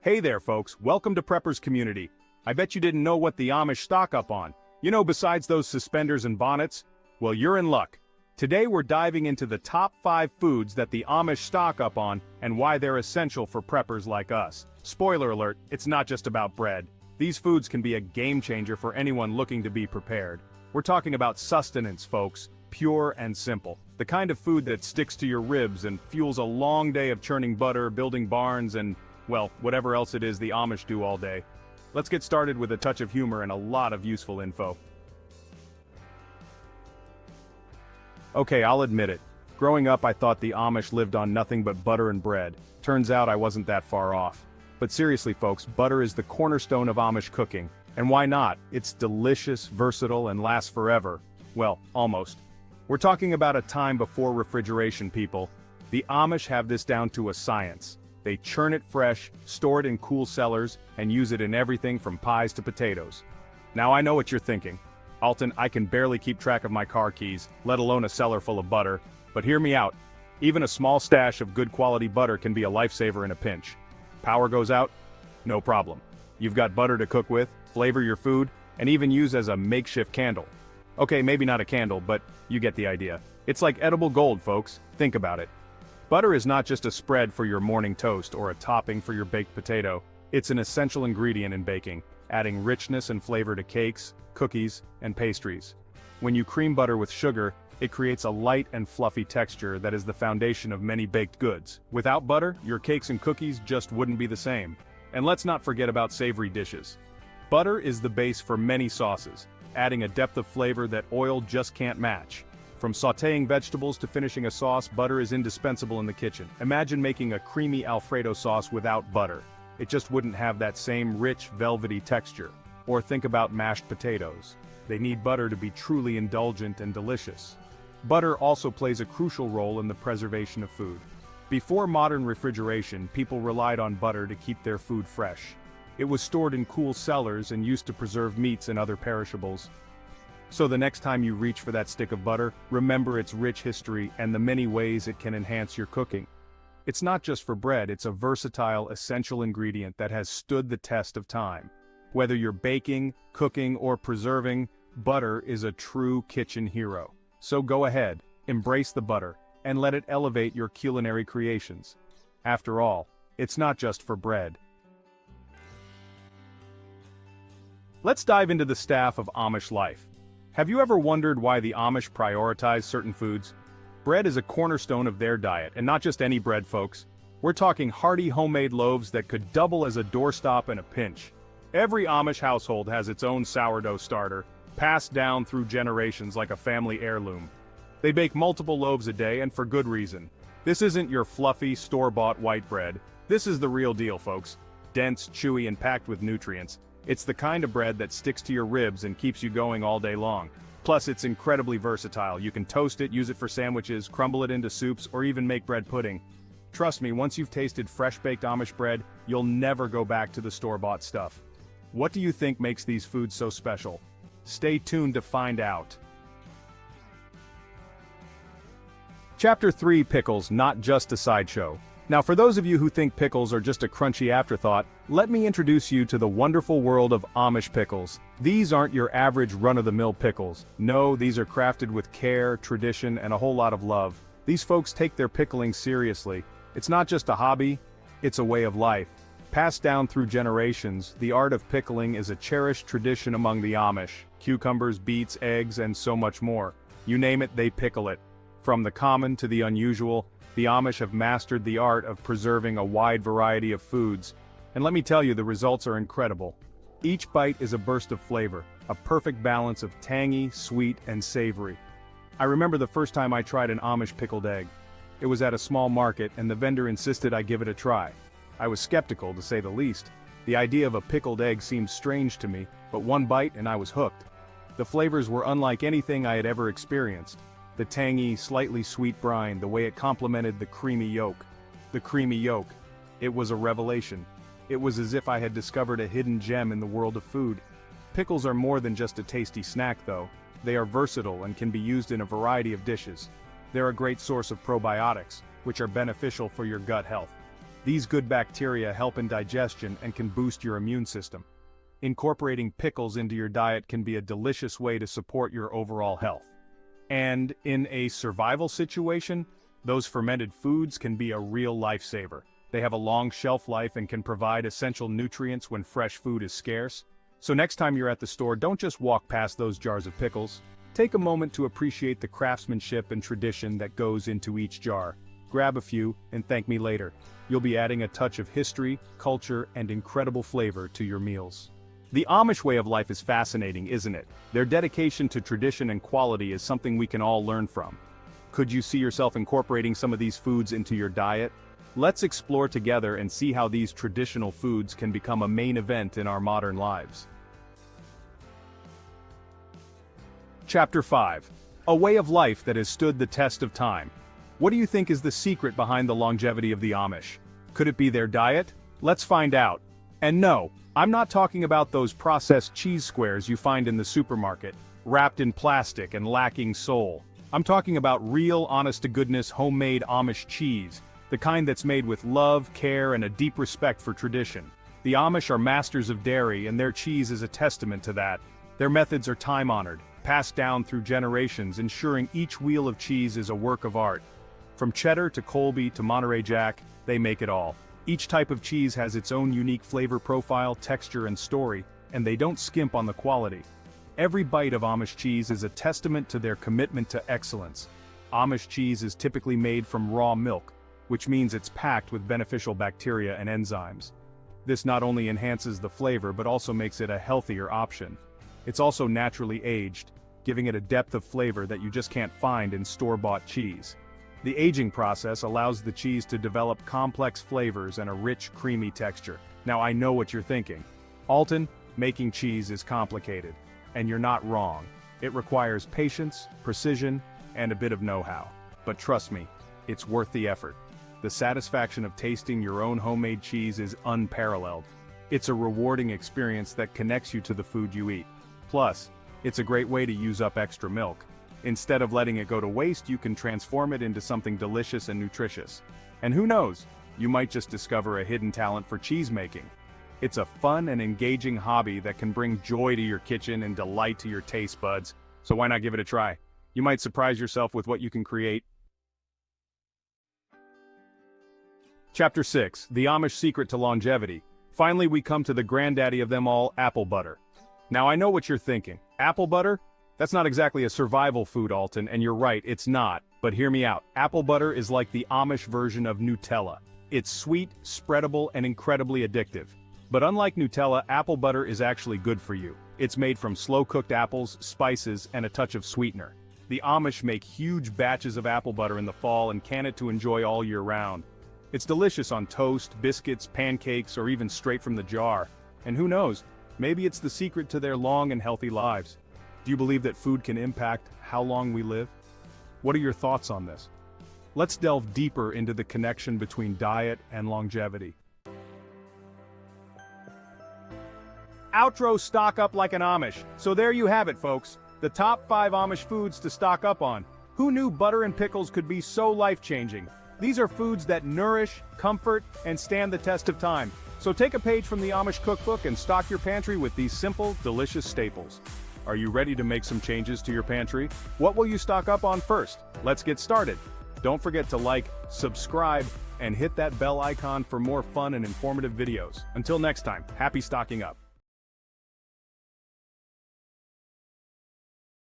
Hey there folks, welcome to Preppers Community. I bet you didn't know what the Amish stock up on. You know, besides those suspenders and bonnets? Well, you're in luck. Today we're diving into the top 5 foods that the Amish stock up on and why they're essential for preppers like us. Spoiler alert, it's not just about bread. These foods can be a game changer for anyone looking to be prepared. We're talking about sustenance, folks, pure and simple. The kind of food that sticks to your ribs and fuels a long day of churning butter, building barns, and, well, whatever else it is the Amish do all day. Let's get started with a touch of humor and a lot of useful info. Okay, I'll admit it. Growing up, I thought the Amish lived on nothing but butter and bread. Turns out I wasn't that far off. But seriously, folks, butter is the cornerstone of Amish cooking. And why not? It's delicious, versatile, and lasts forever. Well, almost. We're talking about a time before refrigeration, people. The Amish have this down to a science. They churn it fresh, store it in cool cellars, and use it in everything from pies to potatoes. Now I know what you're thinking. Alton, I can barely keep track of my car keys, let alone a cellar full of butter. But hear me out. Even a small stash of good quality butter can be a lifesaver in a pinch. Power goes out? No problem. You've got butter to cook with, flavor your food, and even use as a makeshift candle. Okay, maybe not a candle, but you get the idea. It's like edible gold, folks. Think about it. Butter is not just a spread for your morning toast or a topping for your baked potato. It's an essential ingredient in baking, adding richness and flavor to cakes, cookies, and pastries. When you cream butter with sugar, it creates a light and fluffy texture that is the foundation of many baked goods. Without butter, your cakes and cookies just wouldn't be the same. And let's not forget about savory dishes. Butter is the base for many sauces, adding a depth of flavor that oil just can't match. From sautéing vegetables to finishing a sauce, butter is indispensable in the kitchen. Imagine making a creamy Alfredo sauce without butter. It just wouldn't have that same rich, velvety texture. Or think about mashed potatoes. They need butter to be truly indulgent and delicious. Butter also plays a crucial role in the preservation of food. Before modern refrigeration, people relied on butter to keep their food fresh. It was stored in cool cellars and used to preserve meats and other perishables. So the next time you reach for that stick of butter, remember its rich history and the many ways it can enhance your cooking. It's not just for bread, it's a versatile, essential ingredient that has stood the test of time. Whether you're baking, cooking, or preserving, butter is a true kitchen hero. So go ahead, embrace the butter, and let it elevate your culinary creations. After all, it's not just for bread. Let's dive into the staff of Amish life. Have you ever wondered why the Amish prioritize certain foods? Bread is a cornerstone of their diet, and not just any bread, folks. We're talking hearty homemade loaves that could double as a doorstop in a pinch. Every Amish household has its own sourdough starter, passed down through generations like a family heirloom. They bake multiple loaves a day, and for good reason. This isn't your fluffy, store-bought white bread. This is the real deal, folks. Dense, chewy, and packed with nutrients. It's the kind of bread that sticks to your ribs and keeps you going all day long. Plus, it's incredibly versatile. You can toast it, use it for sandwiches, crumble it into soups, or even make bread pudding. Trust me, once you've tasted fresh-baked Amish bread, you'll never go back to the store-bought stuff. What do you think makes these foods so special? Stay tuned to find out. Chapter 3: Pickles, not just a sideshow. Now, for those of you who think pickles are just a crunchy afterthought, let me introduce you to the wonderful world of Amish pickles. These aren't your average run-of-the-mill pickles. No, these are crafted with care, tradition, and a whole lot of love. These folks take their pickling seriously. It's not just a hobby, it's a way of life. Passed down through generations, the art of pickling is a cherished tradition among the Amish. Cucumbers, beets, eggs, and so much more. You name it, they pickle it. From the common to the unusual, the Amish have mastered the art of preserving a wide variety of foods. And let me tell you, the results are incredible. Each bite is a burst of flavor, a perfect balance of tangy, sweet, and savory. I remember the first time I tried an Amish pickled egg. It was at a small market, and the vendor insisted I give it a try. I was skeptical, to say the least. The idea of a pickled egg seemed strange to me, but one bite and I was hooked. The flavors were unlike anything I had ever experienced. The tangy, slightly sweet brine, the way it complemented the creamy yolk. The creamy yolk. It was a revelation. It was as if I had discovered a hidden gem in the world of food. Pickles are more than just a tasty snack, though. They are versatile and can be used in a variety of dishes. They're a great source of probiotics, which are beneficial for your gut health. These good bacteria help in digestion and can boost your immune system. Incorporating pickles into your diet can be a delicious way to support your overall health. And in a survival situation, those fermented foods can be a real lifesaver. They have a long shelf life and can provide essential nutrients when fresh food is scarce. So next time you're at the store, don't just walk past those jars of pickles. Take a moment to appreciate the craftsmanship and tradition that goes into each jar. Grab a few and thank me later. You'll be adding a touch of history, culture, and incredible flavor to your meals. The Amish way of life is fascinating, isn't it? Their dedication to tradition and quality is something we can all learn from. Could you see yourself incorporating some of these foods into your diet? Let's explore together and see how these traditional foods can become a main event in our modern lives. Chapter 5. A way of life that has stood the test of time. What do you think is the secret behind the longevity of the Amish? Could it be their diet? Let's find out. And no, I'm not talking about those processed cheese squares you find in the supermarket, wrapped in plastic and lacking soul. I'm talking about real, honest-to-goodness, homemade Amish cheese, the kind that's made with love, care, and a deep respect for tradition. The Amish are masters of dairy, and their cheese is a testament to that. Their methods are time-honored, passed down through generations, ensuring each wheel of cheese is a work of art. From cheddar to Colby to Monterey Jack, they make it all. Each type of cheese has its own unique flavor profile, texture, and story, and they don't skimp on the quality. Every bite of Amish cheese is a testament to their commitment to excellence. Amish cheese is typically made from raw milk, which means it's packed with beneficial bacteria and enzymes. This not only enhances the flavor but also makes it a healthier option. It's also naturally aged, giving it a depth of flavor that you just can't find in store-bought cheese. The aging process allows the cheese to develop complex flavors and a rich, creamy texture. Now I know what you're thinking. Alton, making cheese is complicated. And you're not wrong. It requires patience, precision, and a bit of know-how. But trust me, it's worth the effort. The satisfaction of tasting your own homemade cheese is unparalleled. It's a rewarding experience that connects you to the food you eat. Plus, it's a great way to use up extra milk. Instead of letting it go to waste, you can transform it into something delicious and nutritious. And who knows, you might just discover a hidden talent for cheese making. It's a fun and engaging hobby that can bring joy to your kitchen and delight to your taste buds, so why not give it a try? You might surprise yourself with what you can create. Chapter 6. The Amish Secret to Longevity. Finally, we come to the granddaddy of them all, apple butter. Now I know what you're thinking. Apple butter? That's not exactly a survival food, Alton, and you're right, it's not. But hear me out. Apple butter is like the Amish version of Nutella. It's sweet, spreadable, and incredibly addictive. But unlike Nutella, apple butter is actually good for you. It's made from slow-cooked apples, spices, and a touch of sweetener. The Amish make huge batches of apple butter in the fall and can it to enjoy all year round. It's delicious on toast, biscuits, pancakes, or even straight from the jar. And who knows, maybe it's the secret to their long and healthy lives. Do you believe that food can impact how long we live? What are your thoughts on this? Let's delve deeper into the connection between diet and longevity. Outro: stock up like an Amish. So there you have it, folks. The top 5 Amish foods to stock up on. Who knew butter and pickles could be so life-changing? These are foods that nourish, comfort, and stand the test of time. So take a page from the Amish cookbook and stock your pantry with these simple, delicious staples. Are you ready to make some changes to your pantry? What will you stock up on first? Let's get started. Don't forget to like, subscribe, and hit that bell icon for more fun and informative videos. Until next time, happy stocking up.